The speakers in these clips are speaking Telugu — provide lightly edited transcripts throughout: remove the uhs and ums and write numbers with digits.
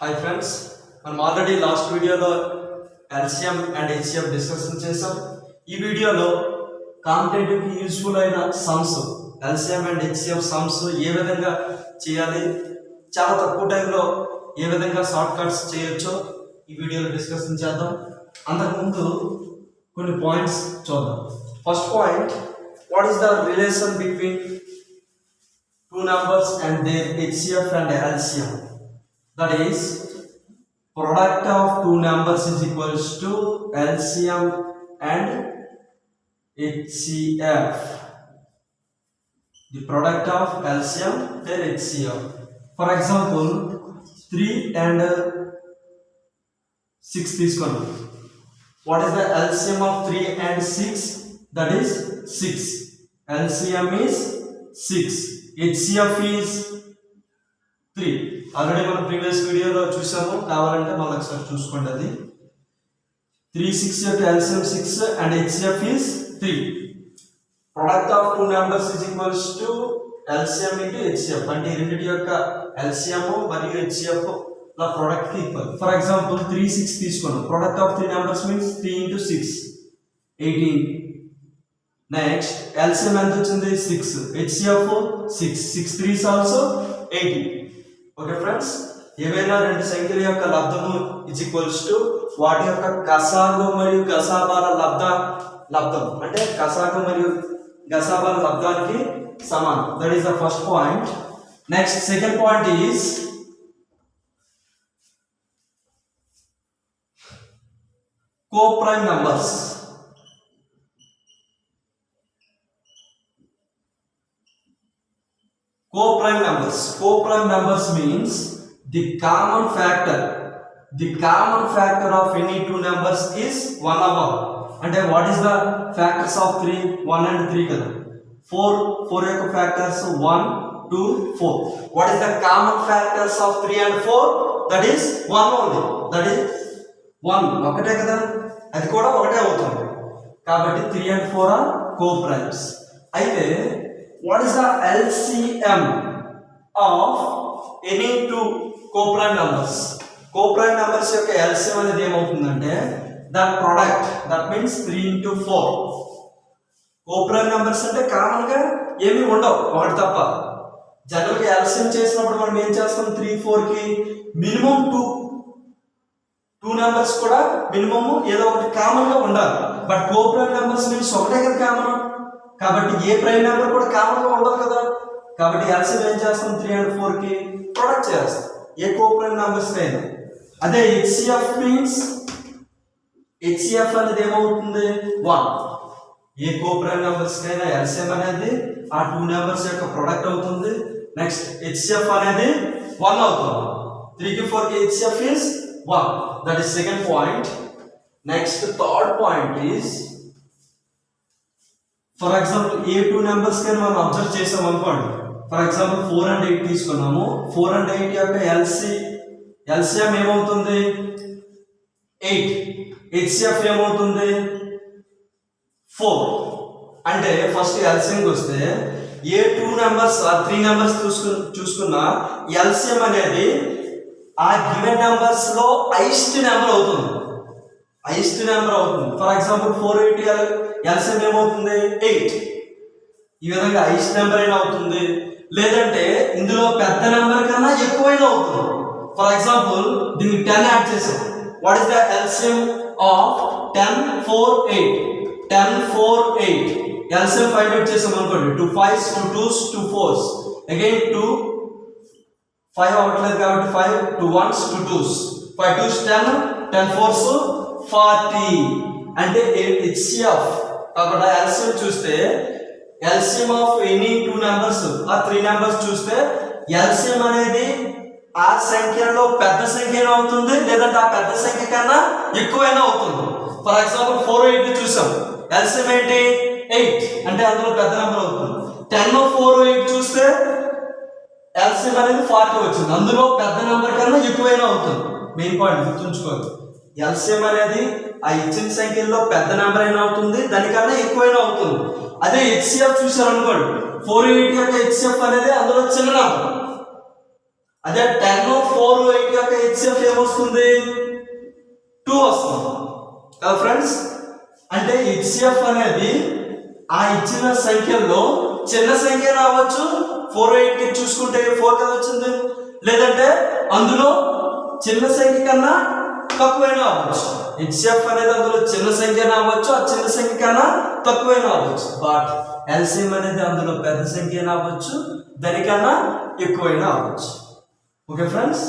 హాయ్ ఫ్రెండ్స్, మనం ఆల్రెడీ లాస్ట్ వీడియోలో ఎల్సిఎం అండ్ హెచ్సిఎఫ్ డిస్కషన్ చేసాం. ఈ వీడియోలో కాంపిటేటివ్కి యూస్ఫుల్ అయిన sums, LCM and HCF sums ఏ విధంగా చేయాలి, చాలా తక్కువ టైంలో ఏ విధంగా షార్ట్ కట్స్ చేయొచ్చో ఈ వీడియోలో డిస్కషన్ చేద్దాం. అంతకుముందు కొన్ని పాయింట్స్ చూద్దాం. First point, what is the relation between two numbers and their HCF and LCM? That is, product of two numbers is equals to LCM and HCF. The product of LCM and HCF. For example, 3 and 6 తీసుకున్నాం. What is the LCM of 3 and 6? That is 6. LCM is 6. HCF is 3. Already మనం ప్రీవియస్ వీడియోలో చూసాము, కావాలంటే మళ్ళీ ఒకసారి చూసుకోండి. అది 3 6 యొక్క LCM 6 and HCF is 3. Product of two numbers is equals to LCM into HCF. అంటే ఈ రెండిటి యొక్క LCM మరియు HCF ల ప్రోడక్ట్ కి ఈక్వల్. ఫర్ ఎగ్జాంపుల్ 3 6 తీసుకున్నాం. Product of three numbers means 3 into 6 18. Next LCM ఎంత వచ్చింది? 6. HCF 6. 6 3s also 18. Okay friends, ఏవైనా రెండు సంఖ్యల యొక్క లబ్ధము ఇజ్ ఈక్వల్స్ టు వాటి యొక్క గసాగు మరియు గసాబాల లబ్ధం అంటే గసాగు మరియు గసాబాల లబ్ధానికి సమానం. That is the first point. Next second point is co-prime numbers. Co-prime numbers means the common factor of any two numbers is 1 above. అంటే what is the factors of 3? 1 and 3 కదా. 4 యొక్క factors 1 2 4. What is the common factors of 3 and 4? That is 1 only. That is 1 ఒకటే కదా, అది కూడా ఒకటే అవుతుంది. కాబట్టి 3 and 4 are co-primes. అయితే what is the LCM of any two co-prime numbers? Co-prime numbers యొక్క LCM అనేది ఏమవుతుందంటే that product, that means 3 into 4. Co-prime numbers అంటే కామన్ గా ఏమీ ఉండవు, ఒకటి తప్ప. జనరల్ గా LCM చేసినప్పుడు మనం ఏం చేస్తాం? 3 4 కి మినిమం టూ నెంబర్స్ కూడా మినిమం ఏదో ఒకటి కామన్ గా ఉండాలి. బట్ co-prime numbers మీన్స్ ఒకటే కదా కామన్. కాబట్టి ఏ ప్రైమ్ నెంబర్ కూడా కామన్ గా ఉండదు కదా. కాబట్టి LCM ఏం చేస్తాం? 3 and 4 కి ప్రొడక్ట్ చేస్తాం ఏ co-prime numbers కైనా. అదే HCF మీన్స్ HCF అనేది ఏమవుతుంది? 1. ఏ co-prime numbers కైనా LCM అనేది ఆ టూ నెంబర్స్ యొక్క ప్రొడక్ట్ అవుతుంది. నెక్స్ట్ HCF అనేది 1 అవుతుంది. 3 కి 4 కి HCF is 1. That is second point. Next third point is, for example A two numbers కానీ మనం అబ్జర్వ్ చేసాం అనుకోండి. ఫర్ ఎగ్జాంపుల్ 4 and 8 తీసుకున్నాము. 4 and 8 యొక్క LCM ఏమవుతుంది? 8. HCF ఏమవుతుంది? 4. అంటే ఫస్ట్ LCMకి వస్తే ఏ టూ నెంబర్స్ ఆ 3 నెంబర్స్ చూసుకున్నా LCM అనేది ఆ గివెన్ నెంబర్స్ లో హైయెస్ట్ నెంబర్ అవుతుంది. ఫర్ ఎగ్జాంపుల్ 4 8 LCM ఏమవుతుంది? 8. ఈ విధంగా హైయెస్ట్ నెంబర్ అయినా అవుతుంది, లేదంటే ఇందులో పెద్ద నెంబర్ కన్నా ఎక్కువైనా అవుతుంది. ఫర్ ఎగ్జాంపుల్ దీనికి 10 యాడ్ చేసాం. What is the LCM of 10 4 8? 10 4 8 LCM find out చేసాం అనుకోండి. 2 5s 2 2s 2 4s అగైన్ 2 5 అవ్వట్లేదు కాబట్టి 5 2 1s 2 2s 5 2s 10 10 4s 40. అంటే HCF కాబట్టి LCM చూస్తే LCM of any two numbers ఆ 3 నెంబర్స్ చూస్తే LCM అనేది ఆ సంఖ్యలో పెద్ద సంఖ్య అవుతుంది, లేదంటే ఆ పెద్ద సంఖ్య కన్నా ఎక్కువైనా అవుతుంది. ఫర్ ఎగ్జాంపుల్ 4 8 చూసాం. LCM ఏంటి? 8. అంటే అందులో పెద్ద నెంబర్ అవుతుంది. 10 4 8 చూస్తే LCM అనేది 40 వచ్చింది, అందులో పెద్ద నెంబర్ కన్నా ఎక్కువైనా అవుతుంది. మెయిన్ పాయింట్ గుర్తుంచుకోవాలి. LCM అనేది ఆ ఇచ్చిన సంఖ్యల్లో పెద్ద నెంబర్ అయినా అవుతుంది, దానికన్నా ఎక్కువైనా అవుతుంది. అదే HCF చూసారు అనుకోండి, 4 8 యొక్క HCF అనేది అందులో చిన్న నెంబర్. అదే 10 4 8 యొక్క HCF హెచ్సిఎఫ్ ఏమొస్తుంది 2 వస్తుంది కదా ఫ్రెండ్స్. అంటే హెచ్సిఎఫ్ అనేది ఆ ఇచ్చిన సంఖ్యల్లో చిన్న సంఖ్య రావచ్చు, 4 కి చూసుకుంటే 4 కదా వచ్చింది, లేదంటే అందులో చిన్న సంఖ్య కన్నా తక్కువైనా అవ్వచ్చు. హెచ్సిఎఫ్ అనేది అందులో చిన్న సంఖ్య అవ్వచ్చు, ఆ చిన్న సంఖ్య కన్నా తక్కువైనా అవ్వచ్చు. బట్ ఎల్సిఎం అనేది అందులో పెద్ద సంఖ్య అవ్వచ్చు, దానికన్నా ఎక్కువైనా అవ్వచ్చు. Okay friends,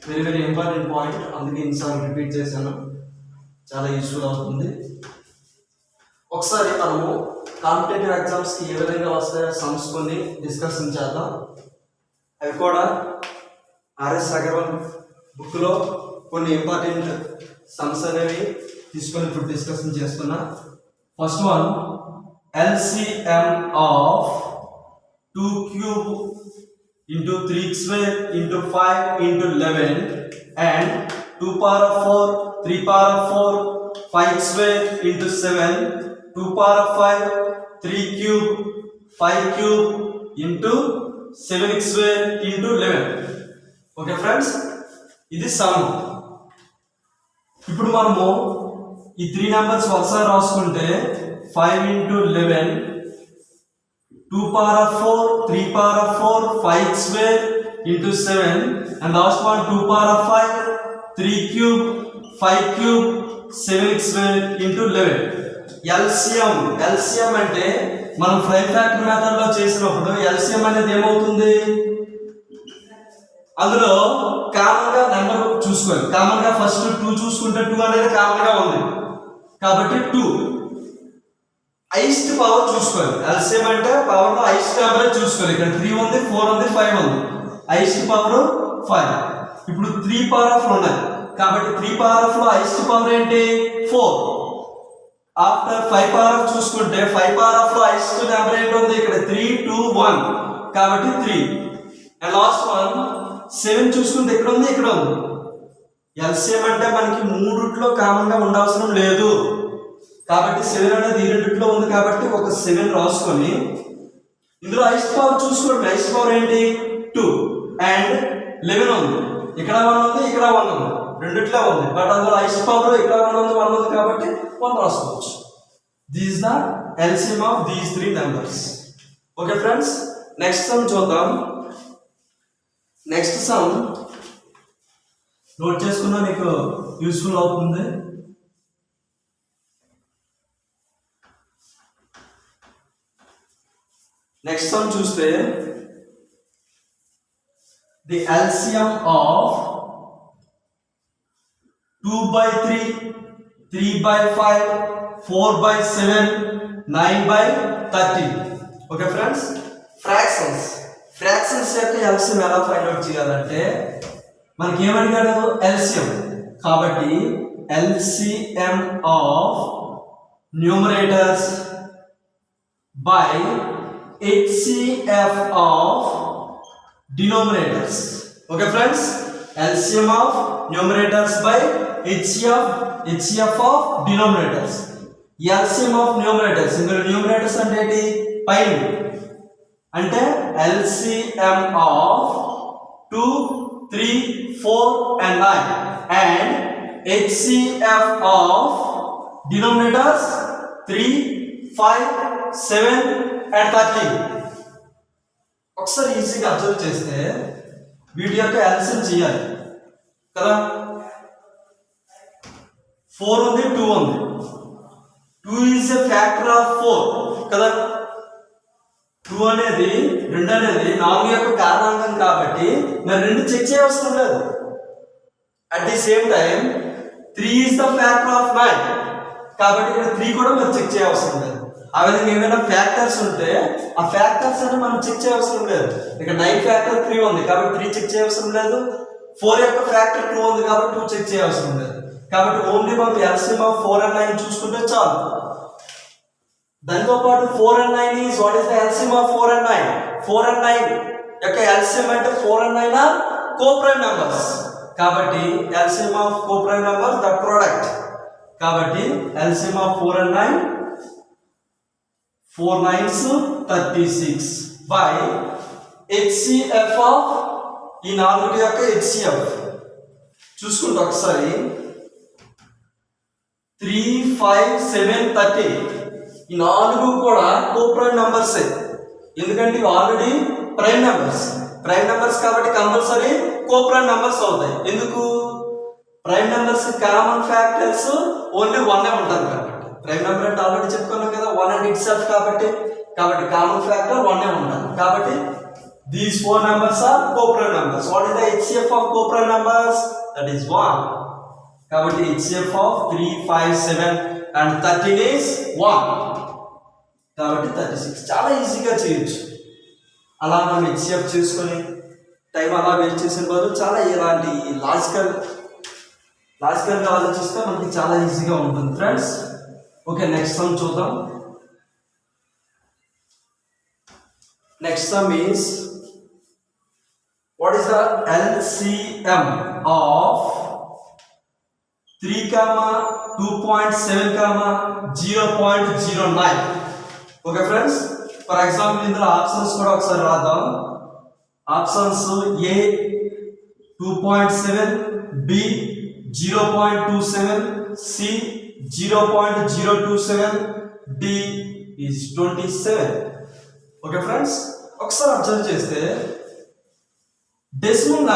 very very important point, అందుకే ఇన్సార్లు రిపీట్ చేశాను, చాలా యూస్ఫుల్ అవుతుంది. ఒకసారి మనము కాంపిటేటివ్ ఎగ్జామ్స్కి ఏ విధంగా వస్తాయో సమ్స్ కొన్ని డిస్కషన్ చేద్దాం. అవి కూడా ఆర్ఎస్ అగర్వాల్ బుక్లో కొన్ని ఇంపార్టెంట్ సమ్స్ అనేవి తీసుకొని ఇప్పుడు డిస్కషన్ చేస్తున్నా. First one, LCM of 2 cube into 3 square into 5 into 11 and 2 power of 4, 3 power of 4, 5 square into 7, 2 power of 5, 3 cube, 5 cube into 7 square into 11. Okay friends, ఇది సమ్. ఇప్పుడు మనము ఈ 3 నెంబర్స్ ఒకసారి రాసుకుంటే 5 into 11, 2 power of 4, 3 power of 4, 5 square into 7, and last one 2 power of 5, 3 cube, 5 cube, 7 square into 11. LCM అంటే మనం ప్రైమ్ ఫ్యాక్టర్ మెథడ్ లో చేసినప్పుడు LCM అనేది ఏమవుతుంది, అందులో కామన్ గా నెంబర్ చూసుకోవాలి. కామన్ గా ఫస్ట్ 2 చూసుకుంటే 2 అనేది కామన్ గా ఉంది కాబట్టి 2. హైయెస్ట్ పవర్ చూసుకోవాలి. ఎల్సిఎం అంటే పవర్ లో హైయెస్ట్ నెంబర్ చూసుకోవాలి. ఇక్కడ 3 ఉంది, 4 ఉంది, 5 ఉంది, హైయెస్ట్ పవర్ 5. ఇప్పుడు 3 పవర్ ఆఫ్ ఉన్నాయి కాబట్టి 3 పవర్ ఆఫ్ లో హైయెస్ట్ పవర్ ఏంటి 4. ఆఫ్టర్ 5 పవర్ ఆఫ్ చూసుకుంటే 5 పవర్ ఆఫ్ లో హైయెస్ట్ నెంబర్ ఏంటి ఉంది, ఇక్కడ 3, 2, 1 కాబట్టి 3. అండ్ లాస్ట్ వన్ 7 చూసుకుంటే ఇక్కడ ఉంది, ఇక్కడ ఉంది. ఎల్సిఎం అంటే మనకి మూడిట్లో కామన్ గా ఉండవసరం లేదు కాబట్టి 7 అనేది ఈ రెండిట్లో ఉంది కాబట్టి ఒక 7 రాసుకొని ఇందులో హైయెస్ట్ పవర్ చూసుకోండి. హైయెస్ట్ పవర్ ఏంటి 2 అండ్ 11 ఉంది. ఇక్కడ 1 ఉంది, ఇక్కడ 1 ఉంది, రెండిట్లో ఉంది. బట్ అందులో హైయెస్ట్ పవర్ ఇక్కడ 1 ఉంది, 1 ఉంది కాబట్టి 1 రాసుకోవచ్చు. This is the LCM of these 3 numbers. Okay friends, next some చూద్దాం. నెక్స్ట్ సమ్ నోట్ చేసుకున్నా మీకు యూస్ఫుల్ అవుతుంది. నెక్స్ట్ సమ్ చూస్తే the LCM of 2/3, 3/5, 4/7, 9/13. Okay friends, fractions యొక్క ఎల్సిఎం ఎలా ఫైండ్ అవుట్ చేయాలంటే మనకి ఏమడిగాడు ఎల్సిఎం కాబట్టి LCM of numerators by HCF of denominators. Okay friends, LCM of numerators by HCF of denominators. LCM of numerators, ఇందులో numerators అంటే ఏంటి పైన అంటే LCM of 2, 3, 4 and 9 and HCF of denominators 3, 5, 7 and 13. ఒకసారి ఈజీగా అబ్జర్వ్ చేస్తే వీటి యొక్క ఎల్సిఎం చేయాలి కదా. 4 ఉంది, 2 ఉంది. 2 ఈజ్ ఎ ఫ్యాక్టర్ ఆఫ్ 4 కదా. 2 అనేది 2 అనేది 4 యొక్క కారణాంకం కాబట్టి మరి 2 చెక్ చేయవసరం లేదు. At the same time 3 is the factor of 9 కాబట్టి ఇక్కడ 3 కూడా మనం చెక్ చేయవసరం లేదు. ఆ విధంగా ఏమైనా ఫ్యాక్టర్స్ ఉంటే ఆ ఫ్యాక్టర్స్ అని మనం చెక్ చేయవసరం లేదు. ఇక్కడ 9 ఫ్యాక్టర్ 3 ఉంది కాబట్టి 3 చెక్ చేయవసరం లేదు. 4 యొక్క ఫ్యాక్టర్ 2 ఉంది కాబట్టి 2 చెక్ చేయవసరం లేదు. కాబట్టి ఓన్లీ మనం ఎల్సిఎం ఆఫ్ 4 and 9 చూసుకుంటే చాలు. దాంతో పాటు 4 and 9 is what is the LCM of 4 and 9. 4 and 9 యొక్క ఎల్సిఎం అంటే 4 and 9 ఆర్ కోప్రైమ్ నంబర్స్ కాబట్టి LCM of coprime numbers the product కాబట్టి LCM of 4 and 9 4 9s 36 by HCF of ఈ 4 యొక్క HCF చూసుకుంటే ఒకసారి 3, 5, 7, 30 ఈ 4 కూడా కోప్రైమ్ నంబర్సే. ఎందుకంటే ఇవి ఆల్రెడీ ప్రైమ్ నెంబర్స్ కాబట్టి కంపల్సరీ కోప్రైమ్ నెంబర్స్ అవుతాయి. ఎందుకు? Prime numbers common factors only 1 ఉంటుంది కాబట్టి. ప్రైమ్ నెంబర్ అంటే ఆల్రెడీ చెప్పుకున్నాం కదా, 1 అండ్ ఇట్ సెల్ఫ్ కాబట్టి కామన్ ఫ్యాక్టర్ 1 ఉంటుంది. కాబట్టి these 4 numbers are co-prime numbers. What is the HCF of co-prime numbers? That is 1. కాబట్టి HCF of 3, 5, 7 and 13 is 1. కాబట్టి 36. చాలా ఈజీగా చేయొచ్చు. అలా మనం HCF చేసుకొని టైం అలా వేస్ట్ చేసిన బదులు చాలా ఇలాంటి లాజికల్గా ఆలోచిస్తే మనకి చాలా ఈజీగా ఉంటుంది ఫ్రెండ్స్. ఓకే, నెక్స్ట్ సమ్ చూద్దాం. Next sum is what is the LCM of 3, 2.7, 0.09? Okay friends, for example ఇందులో ఆప్షన్స్ కూడా ఒకసారి రాద్దాం. Options A 2.7, B 0.27, C 0.027, D is 27. Okay friends, ఒకసారి అబ్జర్వ్ చేస్తే డెసిమల్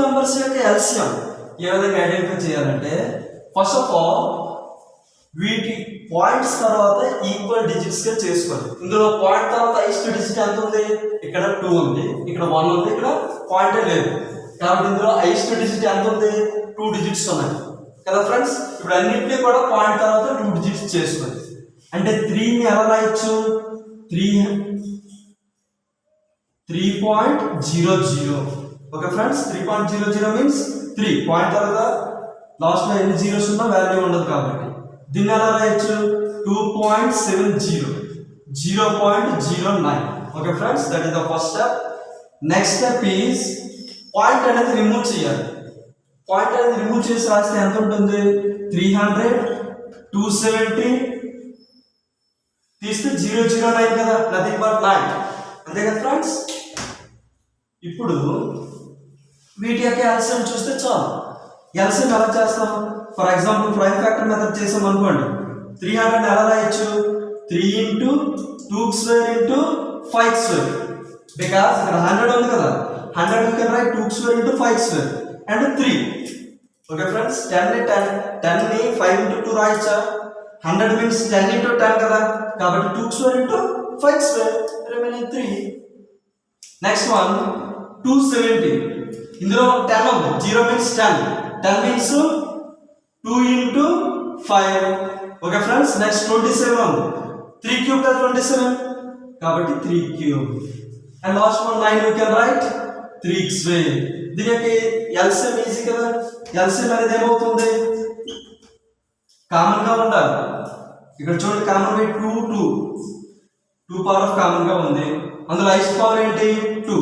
నంబర్స్ యొక్క ఎల్సిఎం ఏ విధంగా ఐడెంటిఫై చేయాలంటే, ఫస్ట్ ఆఫ్ ఆల్ వీటి పాయింట్స్ తర్వాత ఈక్వల్ డిజిట్స్ గా చేసుకోవాలి. ఇందులో పాయింట్ తర్వాత హైయెస్ట్ డిజిట్ ఎంత ఉంది? ఇక్కడ 2 ఉంది, ఇక్కడ 1 ఉంది, ఇక్కడ పాయింటే లేదు. కాబట్టి ఇందులో హైయెస్ట్ డిజిట్ ఎంత ఉంది? 2 డిజిట్స్ ఉన్నాయి కదా ఫ్రెండ్స్. ఇప్పుడు అన్నింటినీ కూడా పాయింట్ తర్వాత 2 డిజిట్స్ చేసుకోవాలి. అంటే 3ని ఎలా రాయొచ్చు? 3.00. ఓకే ఫ్రెండ్స్, 3.00 మీన్స్ 3 పాయింట్ తర్వాత లాస్ట్ లో ఎన్ని జీరోస్ ఉన్నా వాల్యూ ఉండదు కాబట్టి దీన్ని ఎలా రాయొచ్చు? 2.70, 0.09. Okay friends, that is the first step. Next step is point అనేది రిమూవ్ చేయాలి. పాయింట్ అనేది రిమూవ్ చేసి రాస్తే ఎంత ఉంటుంది? 300, 270 తీస్తే 009 కదా, నథింగ్ బట్ 9. అంతే కదా ఫ్రెండ్స్. ఇప్పుడు వీటి యొక్క ఎల్సిఎం చూస్తే చాలు. ఎల్సిఎం ఎలా చేస్తాం? For example prime factor method చేసాం అనుకోండి. 300 ఎలా రాయొచ్చు? 3 into 2 square into 5 square. Because ఇక్కడ 100 ఉంది కదా, 100 you can write 2 square into 5 square and 3. Okay friends, 10 ని 5 into 2 రాయొచ్చా? 100 means 10 into 10 కదా, కాబట్టి 2 square into 5 square, remaining 3. Next one 270. ఇందులో 10 ఉంది, 0 means 10 means 2 into 5. Okay friends, next 27 ఉంది, 3 cube కదా 27, కాబట్టి 3 cube. And last one 9 you can write 3 square. దీని యొక్క ఎల్సిఎం ఈజీ కదా. ఎల్సిఎం అనేది ఏమవుతుంది? కామన్ గా ఉండాలి. ఇక్కడ చూడండి, common by 2 power of common గా ఉంది. అందులో హైయెస్ట్ పవర్ ఏంటి? 2.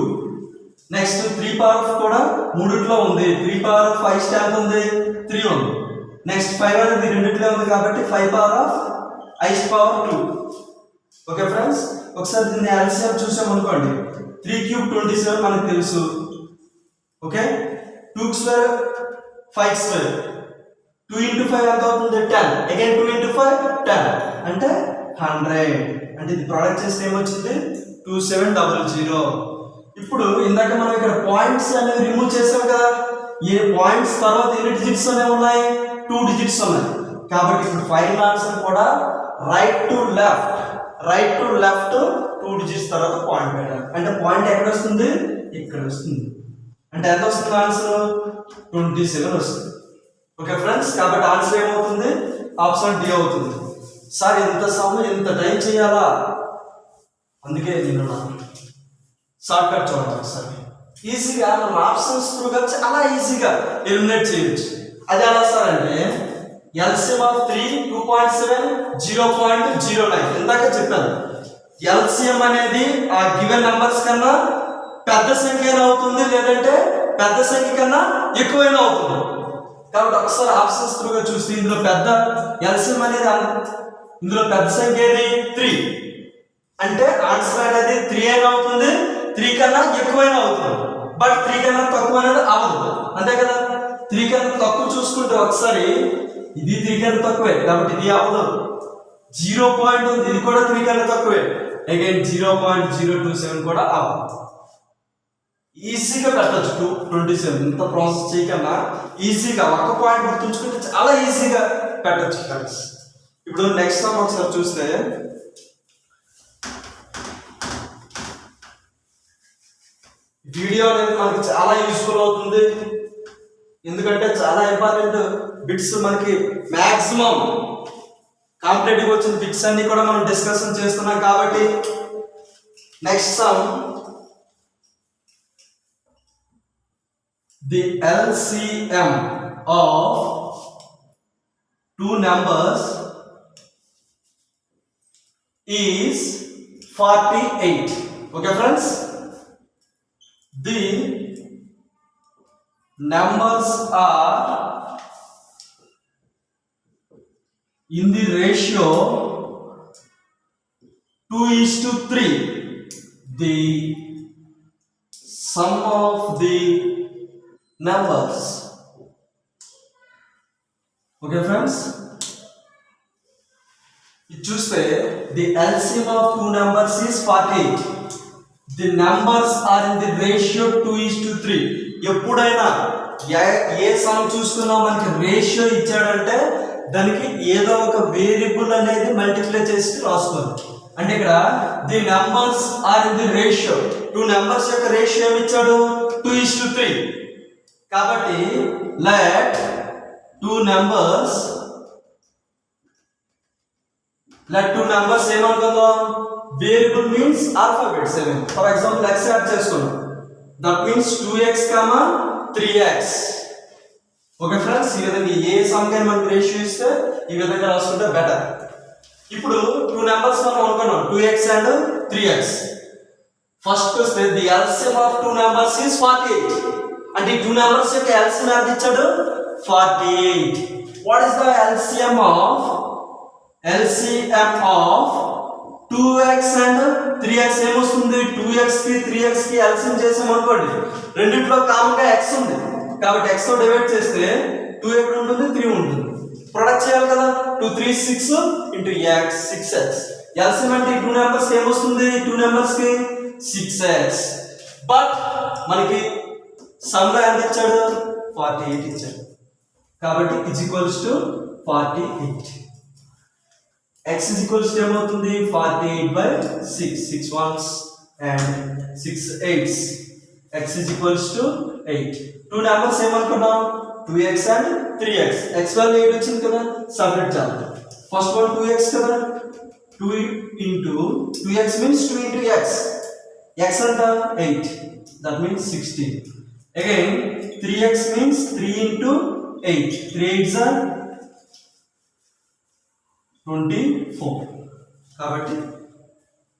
నెక్స్ట్ 3 పవర్ ఆఫ్ కూడా మూడిట్లో ఉంది. 3 పవర్ ఆఫ్ హైయెస్ట్ ఎంత ఉంది? 3 ఉంది. నెక్స్ట్ 5 అనేది రెండిట్లో ఉంది కాబట్టి 5 power of highest power 2. Okay friends, ఒకసారి దీన్ని ఎల్సిఎం చూసాం అనుకోండి. 3 cube 27 మనకు తెలుసు. ఓకే, 2 square 5 square, 2 into 5 ఎంత అవుతుంది? 10. అగైన్ 2 into 5 10 అంటే 100. అంటే ఇది ప్రొడక్ట్ చేస్తే ఏమొచ్చింది? 2700. ఇప్పుడు ఇందాక మనం ఇక్కడ పాయింట్స్ అనేవి రిమూవ్ చేసాం కదా. ఏ పాయింట్స్ తర్వాత ఎన్ని డిజిట్స్ అనేవి ఉన్నాయి? 2 డిజిట్స్ ఉన్నాయి. కాబట్టి ఇప్పుడు ఫైనల్ ఆన్సర్ కూడా రైట్ టు లెఫ్ట్ 2 డిజిట్స్ తర్వాత పాయింట్ పెట్టాలి. అంటే పాయింట్ ఎక్కడ వస్తుంది? ఇక్కడ వస్తుంది. అంటే ఎంత వస్తుంది ఆన్సర్? 27 వస్తుంది. ఓకే ఫ్రెండ్స్, కాబట్టి ఆన్సర్ ఏమవుతుంది? ఆప్షన్ డి అవుతుంది. సార్ ఇంత సమయం ఇంత టైం చేయాలా? అందుకే నేను షార్ట్ కట్ చూడండి. ఒకసారి ఈజీగా మనం ఆప్షన్స్ త్రూగా చాలా ఈజీగా ఎలిమినేట్ చేయొచ్చు. అది ఎలా సార్ అంటే, ఎల్సిఎం ఆఫ్ 3 2.7 0.09 ఇందాక చెప్పాను. ఎల్సిఎం అనేది ఆ గివెన్ నంబర్స్ కన్నా పెద్ద సంఖ్య అవుతుంది, లేదంటే పెద్ద సంఖ్య కన్నా ఎక్కువైనా అవుతుంది. కాబట్టి ఒకసారి ఆప్షన్స్ త్రూగా చూస్తే ఇందులో పెద్ద ఎల్సిఎం అనేది ఇందులో పెద్ద సంఖ్య ఏది? 3. అంటే ఆన్సర్ అనేది 3 అయినా అవుతుంది, 3 కన్నా ఎక్కువైనా అవుతుంది, బట్ 3 కన్నా తక్కువ అనేది అవ్వదు. అంతే కదా. కన్నా తక్కువ చూసుకుంటే ఒకసారి ఇది 3 కన్నా తక్కువే కాబట్టి ఇది అవ్వదు. 0 పాయింట్ ఉంది, ఇది కూడా 3 కన్నా తక్కువే, అగైన్ 0.027 కూడా అవ్వదు. ఈజీగా పెట్టచ్చు 27. ఇంత ప్రాసెస్ చేయకన్నా ఈజీగా ఒక పాయింట్ గుర్తుంచుకుంటే చాలా ఈజీగా పెట్టచ్చు ఫ్రెండ్స్. ఇప్పుడు నెక్స్ట్ సమ్ ఒకసారి చూస్తే వీడియో అనేది మనకి చాలా యూస్ఫుల్ అవుతుంది, ఎందుకంటే చాలా ఇంపార్టెంట్ బిట్స్ మనకి మాక్సిమం కాంపిటేటివ్ వచ్చిన బిట్స్ అన్ని కూడా మనం డిస్కషన్ చేస్తున్నాం కాబట్టి next some the LCM of two numbers is 48. Okay friends, the numbers are in the ratio 2:3. The sum of the numbers. Okay friends, you choose the LCM of two numbers is 48. The numbers are in the ratio 2:3. ఎప్పుడైనా ఏ సమ్ చూసుకున్నా మనకి రేషియో ఇచ్చాడంటే దానికి ఏదో ఒక వేరియబుల్ అనేది మల్టిప్లై చేసి రాసుకోవాలి. అంటే ఇక్కడ the numbers are in the ratio, two numbers యొక్క రేషియో ఏమి ఇచ్చాడు 2:3. కాబట్టి let two numbers ఏమనుకుందాం, వేరియబుల్ మీన్స్ ఆల్ఫాబెట్స్ ఏమి. ఫర్ ఎగ్జాంపుల్ x యాడ్ చేసుకున్నాం, that means 2x, 3x. Okay friends, ఈ విధంగా ఏ సంఖ్యను మనకి రేషియో ఇస్తే ఈ విధంగా రాసుకుంటే బెటర్. ఇప్పుడు టూ నెంబర్స్ మనం అనుకున్నాం 2x and 3x. ఫస్ట్ వస్తే the LCM of two numbers is 48. అంటే ఈ టూ నెంబర్స్ యొక్క ఎల్సిఎం ఎంత ఇచ్చాడు 48. What is the LCM of 2x and 3x ఏమొస్తుంది, 2x కి 3x కి ఎల్సిఎం చేసాం అనుకోండి, రెండిట్లో కామన్ గా x ఉంది కాబట్టి x తో డివైడ్ చేస్తే 2 ఎక్కడ ఉంటుంది 3 ఉంటుంది. ప్రొడక్ట్ చేయాలి కదా, 2 3 6 into x 6x. ఎల్సిఎం అంటే ఈ టూ నెంబర్స్ ఏమొస్తుంది, టూ నెంబర్స్ కి 6x. బట్ మనకి సమ్ లో ఎంత ఇచ్చాడు 48 ఇచ్చాడు కాబట్టి is equals to 48. x is equals to ఏమవుతుంది 48/6. 6 ones and 6 8s. x is equals to 8. Two numbers ఏమనుకున్నాం 2x and 3x. x value 8 వచ్చింది కదా, సపరేట్ చేద్దాం. ఫస్ట్ వన్ 2x కదా, 2 into 2x means 2 into x. x అంట 8, that means 16. Again 3x means 3 into 8. 3 8s are 24. కాబట్టి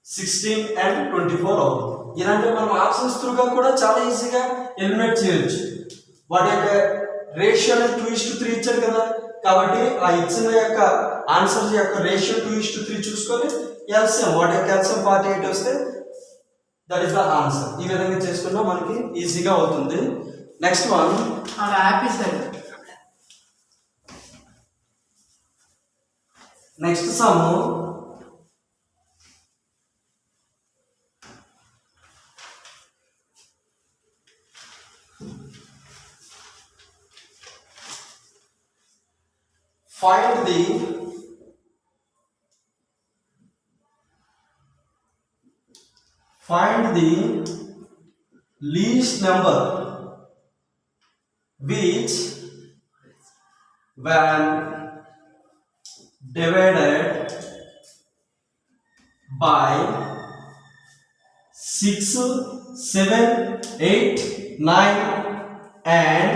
16 and 24 అవుతుంది. ఇలాంటి మనం ఆప్షన్స్ త్రూగా కూడా చాలా ఈజీగా ఎలిమినేట్ చేయొచ్చు. వాటి యొక్క రేషియో అనేది 2:3 ఇచ్చాడు కదా, కాబట్టి ఆ ఇచ్చిన యొక్క ఆన్సర్ యొక్క రేషియో 2:3 చూసుకొని ఎల్సిఎం వాటి యొక్క ఎల్సిఎం 48 వస్తే దట్ ఈస్ ద ఆన్సర్. ఈ విధంగా చేసుకున్నా మనకి ఈజీగా అవుతుంది. Next one next some find the least number which when divided by 6, 7, 8, 9 and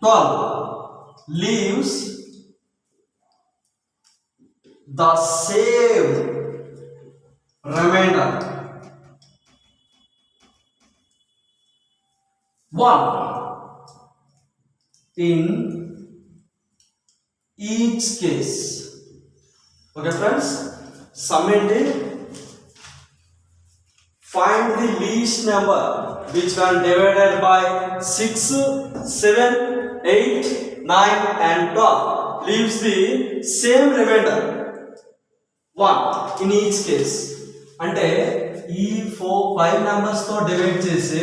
12 leaves the same remainder 1 in each case. Okay friends, sum ఏంటి, find the the least number which when divided by 6, 7, 8, 9 and 12 leaves the same remainder 1 in each case. అంటే ఈ 5 numbers తో డివైడ్ చేసి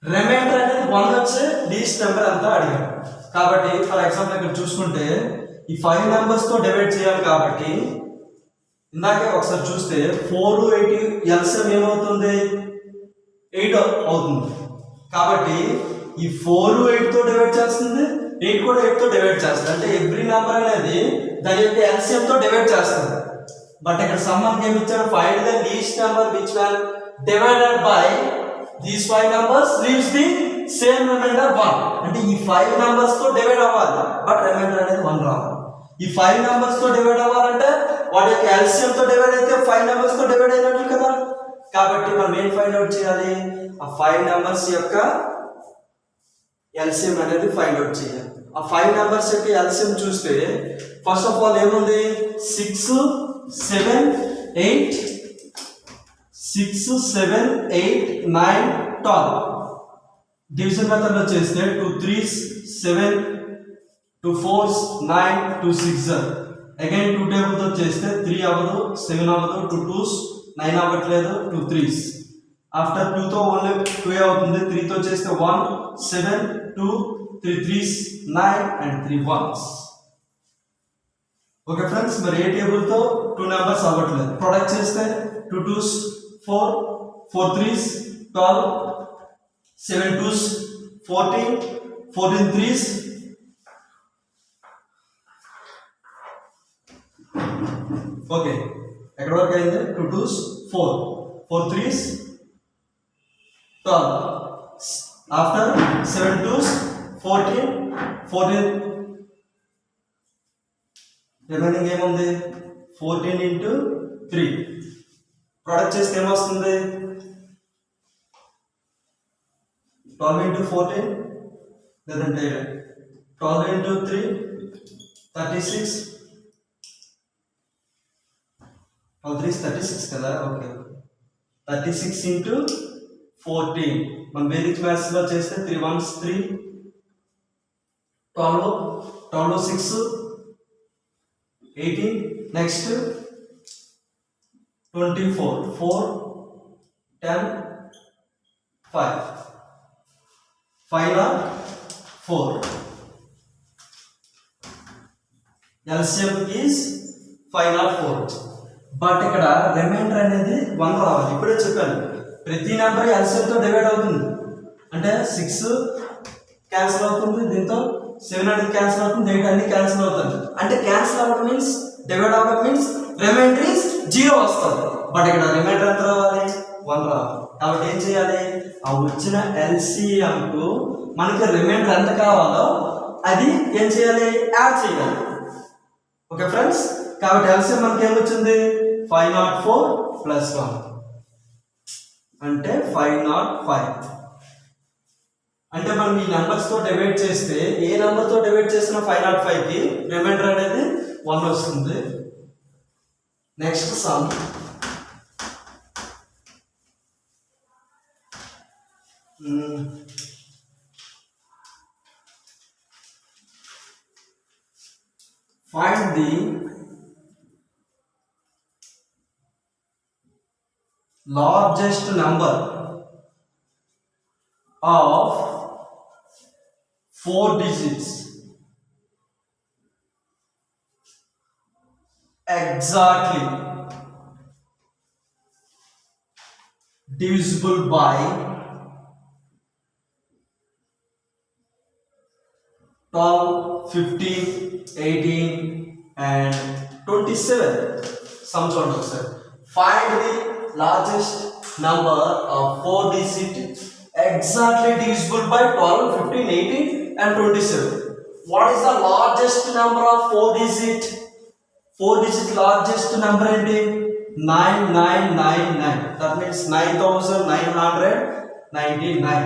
రిమైండర్ అనేది 1 వచ్చే లీస్ట్ నెంబర్ అంతా అడిగాడు. కాబట్టి ఫర్ ఎగ్జాంపుల్ ఇక్కడ చూసుకుంటే ఈ 5 numbers తో డివైడ్ చేయాలి కాబట్టి ఇందాకే ఒకసారి చూస్తే 4, 8 ఎల్సిఎం ఏమవుతుంది 8 అవుతుంది. కాబట్టి ఈ 4, 8 తో డివైడ్ చేస్తుంది, 8 కూడా 8 తో డివైడ్ చేస్తుంది. అంటే ఎవ్రీ నెంబర్ అనేది దాని యొక్క ఎల్సిఎం తో డివైడ్ చేస్తుంది. బట్ ఇక్కడ సమ్మన్ ఏమి ఇచ్చాడు, find the least number which one divided by these 5 numbers leaves the same reminder 1. అంటే ఈ 5 numbers తో డివైడ్ అవ్వాలి బట్ రిమైండర్ అనేది 1 రావాలి. ఈ 5 numbers తో డివైడ్ అవ్వాలంటే వాటి యొక్క ఎల్సిఎం తో డివైడ్ అయితే 5 numbers తో డివైడ్ అయినట్లు కదా. కాబట్టి మనం ఏం ఫైండ్ అవుట్ చేయాలి, ఆ 5 numbers యొక్క ఎల్సిఎం అనేది ఫైండ్ అవుట్ చేయాలి. ఆ 5 numbers యొక్క ఎల్సిఎం చూస్తే ఫస్ట్ ఆఫ్ ఆల్ ఏముంది 6, 7, 8, 6, 7, 8, 9, 12. డివిజన్ మెథడ్ లో చేస్తే 2 3s 7, 2 4s 9, 2 6s. Again 2 table తో చేస్తే 3 అవ్వదు, 7 అవ్వదు, 2 2s 9 అవ్వట్లేదు, 2 3s. ఆఫ్టర్ 2 తో ఓన్లీ 2 అవుతుంది, 3 తో చేస్తే 1 7 2 3 3s 9 and 3 1s. Okay friends, మరి ఏ టేబుల్ తో 2 numbers అవ్వట్లేదు. ప్రొడక్ట్ చేస్తే 2 2s 4, 4 3s 12, 7 2s 14, 14 3s. Okay, ఎక్కడ వరకు అయింది 2 2s 4, 4 3s 12. After 7 2s 14, 14 remaining ఏముంది 14 into 3. ప్రొడక్ట్ చేస్తే ఏమొస్తుంది 12 into 14 లేదంటే 12 into 3 36. 12 3 36 కదా. Okay, 36 into 14. మన వేదిక్ మ్యాథ్స్ లో చేస్తే 3 1s 3, 12 12 6 18. Next 24 4 10 5 5 4. LCM is 5 or 4. But ఇక్కడ రిమైండర్ అనేది 1 రావాలి. ఇప్పుడే చెప్పాను ప్రతి నెంబర్ ఎల్సిఎం తో డివైడ్ అవుతుంది. అంటే 6 క్యాన్సిల్ అవుతుంది, దీంతో 7 అనేది క్యాన్సిల్ అవుతుంది, 8 అన్ని క్యాన్సిల్ అవుతుంది. అంటే క్యాన్సిల్ అవ్వడం మీన్స్ డివైడ్ అవ్వడం మీన్స్ రిమైండర్ ఇస్ 0 వస్తుంది. బట్ ఇక్కడ రిమైండర్ ఎంత రావాలి 1 రావాలి. కాబట్టి ఏం చేయాలి, ఆ వచ్చిన ఎల్సిఎం కు మనకి రిమైండర్ ఎంత కావాలో అది ఏం చేయాలి, యాడ్ చేయాలి. ఓకే ఫ్రెండ్స్, కాబట్టి ఎల్సిఎం మనకి ఏమొచ్చింది 504 + 1 అంటే 505. అంటే మనం ఈ నెంబర్స్ తో డివైడ్ చేస్తే ఏ నెంబర్ తో డివైడ్ చేసినా 505 కి రిమైండర్ అనేది 1 వస్తుంది. Next some find the largest number of 4 digits exactly divisible by 12, 15, 18 and 27. Sum చూడండి ఒకసారి. Find the largest number of 4 digits exactly divisible by 12, 15, 18 and 27. What is the largest number of 4 digits? 4 digit largest number ఏంటి 9999. That means 9999.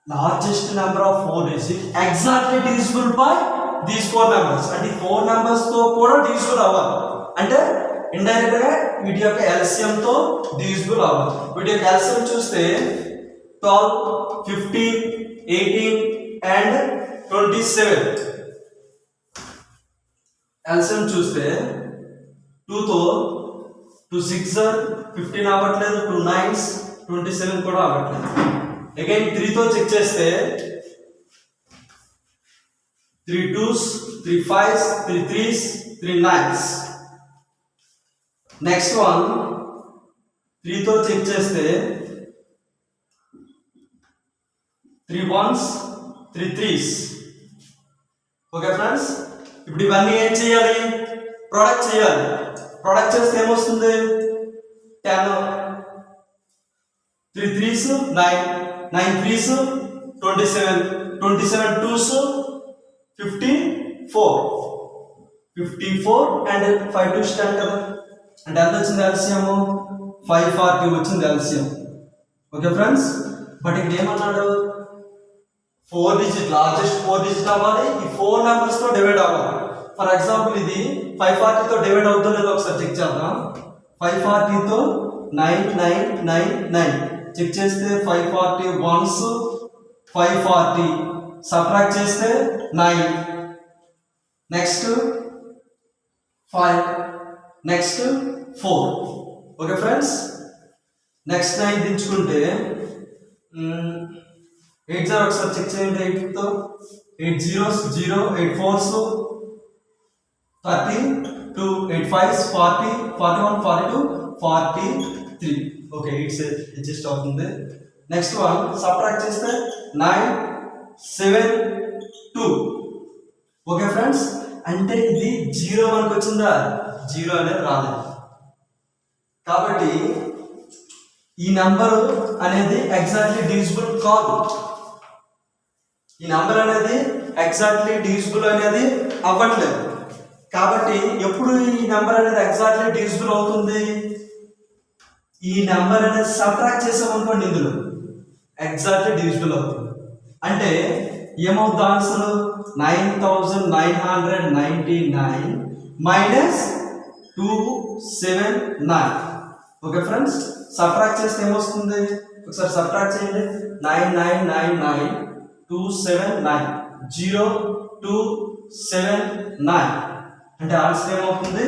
Largest number of 4 digits exactly divisible by these 4 numbers. అంటే 4 numbers తో కూడా divisible అవ్వాలి. అంటే ఇండైరెక్ట్ గా వీటి యొక్క ఎల్సిఎం తో డివిజిబుల్ అవ్వాలి. వీటి యొక్క ఎల్సిఎం చూస్తే 12, 15, 18 అండ్ 27. ఎల్సిఎం చూస్తే 2 తో 2 6 15 అవ్వట్లేదు, 2 9s 27 కూడా అవ్వట్లేదు. అగైన్ 3 తో చెక్ చేస్తే 3 2s 3 5s 3 3s 3 9s. Next one 3 తో చెక్ చేస్తే 3 1s 3 3s. ఓకే ఫ్రెండ్స్, ఇప్పుడు ఇవన్నీ ఏం చేయాలి? ప్రొడక్ట్ చేయాలి. ప్రొడక్ట్ చేస్తే ఏమొస్తుంది? 10, 3 3s 9, 9 3s 27, 27 2s 54, 54 and 5 2s 10 కదా. అంటే ఎంత వచ్చింది ఎల్సిఎం? 540 వచ్చింది ఎల్సిఎం. ఓకే ఫ్రెండ్స్, బట్ ఇక్కడ ఏమన్నాడు? 4 డిజిట్, లార్జెస్ట్ 4 డిజిట్ అవ్వాలి, ఈ 4 నెంబర్స్ తో డివైడ్ అవ్వాలి. ఫర్ ఎగ్జాంపుల్ ఇది 540 తో డివైడ్ అవుతుందో లేదో ఒకసారి చెక్ చేద్దాం. 540 తో 9 9 9 9 చెక్ చేస్తే 540 1s 540 సబ్ట్రాక్ట్ చేస్తే 9, next 5, next 4. Okay friends, next 9 దించుకుంటే 8 0 ఒకసారి చెక్ చేయండి. 8 తో 8 0s 0, 8 4s 32, 8 5s 40, 41 42 43. Okay, 8 adjust అవుతుంది. నెక్స్ట్ వన్ సబ్ట్రాక్ట్ చేస్తే 9 7 2. ఓకే ఫ్రెండ్స్, అంటే ఇది 0 మనకు వచ్చిందా? 0 అనేది రాలేదు. కాబట్టి ఈ నంబర్ అనేది ఎగ్జాక్ట్లీ డివిజిబుల్ కాదు. ఈ నంబర్ అనేది ఎగ్జాక్ట్లీ డివిజిబుల్ అనేది అవ్వట్లేదు. కాబట్టి ఎప్పుడు ఈ నెంబర్ అనేది ఎగ్జాక్ట్లీ డివిజిబుల్ అవుతుంది? ఈ నెంబర్ అనేది సబ్ట్రాక్ట్ చేసామనుకోండి, ఇందులో ఎగ్జాక్ట్లీ డివిజిబుల్ అవుతుంది. అంటే ఏమవుతుంది answer? 9999 minus 279. Okay friends, subtract చేస్తే ఏమొస్తుంది? ఒకసారి సబ్ట్రాక్ట్ చేయండి. 9999 279 0279 అంటే ఆన్సర్ ఏమవుతుంది?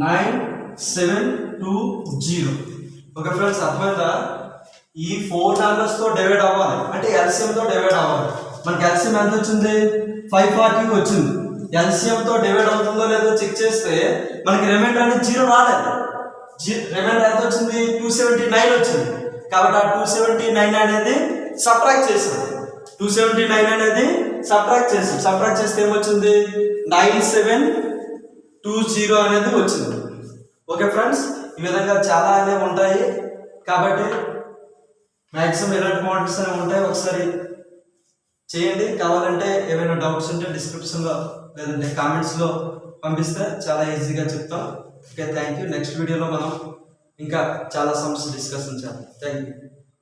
9720. ఓకే ఫ్రెండ్స్, అర్థమైందా? ఈ 4 నెంబర్స్ తో డివైడ్ అవ్వాలి, అంటే ఎల్సిఎం తో డివైడ్ అవ్వాలి. మనకి ఎల్సిఎం ఎంత వచ్చింది? 540 వచ్చింది. ఎల్సిఎం తో డివైడ్ అవుతుందో లేదో చెక్ చేస్తే మనకి రిమైండర్ అనేది 0 రాలేదు. రిమైండర్ ఎంత వచ్చింది? 279 వచ్చింది. కాబట్టి ఆ 279 అనేది సబ్ట్రాక్ట్ చేసాం. 279 అనేది సబ్ట్రాక్ట్ చేసాం. సబ్ట్రాక్ట్ చేస్తే ఏమొచ్చింది? 9720 అనేది వచ్చింది. ఓకే ఫ్రెండ్స్, ఈ విధంగా చాలా అనేవి ఉంటాయి. కాబట్టి మ్యాక్సిమం ఇలాంటి మోడల్స్ అనేవి ఉంటాయి. ఒకసారి చేయండి. కావాలంటే ఏమైనా డౌట్స్ ఉంటే డిస్క్రిప్షన్లో లేదంటే కామెంట్స్లో పంపిస్తే చాలా ఈజీగా చెప్తాం. Okay, thank you. నెక్స్ట్ వీడియోలో మనం ఇంకా చాలా సమ్స్ డిస్కషన్ చేద్దాం. Thank you.